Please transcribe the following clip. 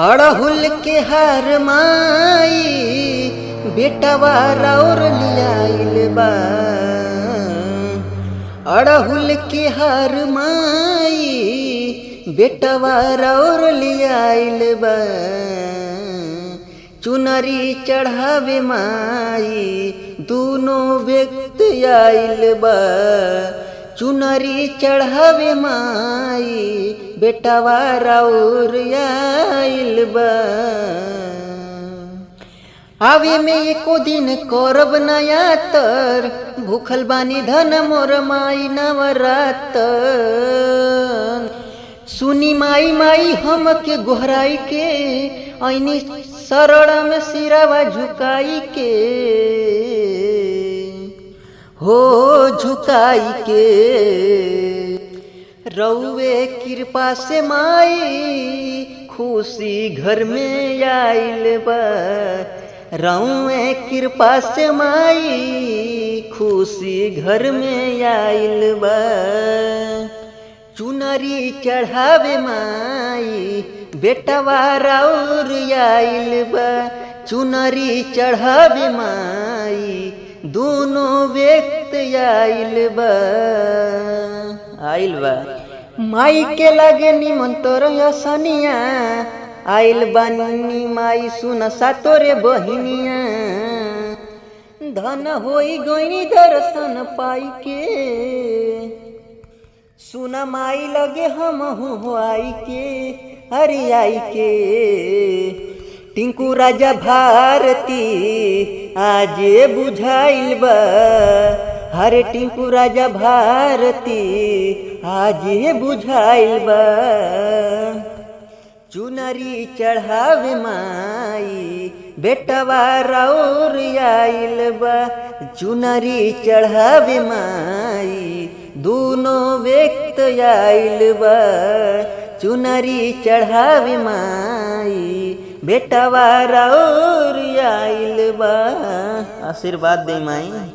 अड़हुल के हार माई बेटवा राउर लियाइल बा। अड़हुल के हार माई बेटवा राउर लियाइल बा। चुनरी चढ़ावे माई दोनों व्यक्ति आइल बा। चुनरी चढ़ावे माई बेटवा राउर आइल बा। आवे में एको दिन करब नया तर भूखल बानी धन मोर माई नवरातर। सुनी माई माई हम के गोहराई के ऐनी शरण में सिरावा झुकाई के हो झुकाई के। रउए कृपा से माई खुशी घर में आइल बा। रउए कृपा से माई खुशी घर में आइल बा। चुनरी चढ़ावे माई बेटवा राउर आइल बा। चुनरी चढ़ावे माई दोनों व्यक्ति आइल बा। आइल बा माई के लगे निमन तोर सनिया आइल बानी माई सुन सा तोरे बहिनिया। धन होई गईनी दर्शन पाई के सुन माई लगे हम हो आई के हरि आई के। टिंकू राजा भारती आजे बुझाइल बा। हरे टिंकू राजा भारती आजे बुझाइल बा। चुनरी चढ़ावे माई बेटवा राउर आइल बा। चुनरी चढ़ावे माई दोनों व्यक्ति आइल बा। चुनरी चढ़ावे माई बेटवा राउर आइल बा। आशीर्वाद दे माई।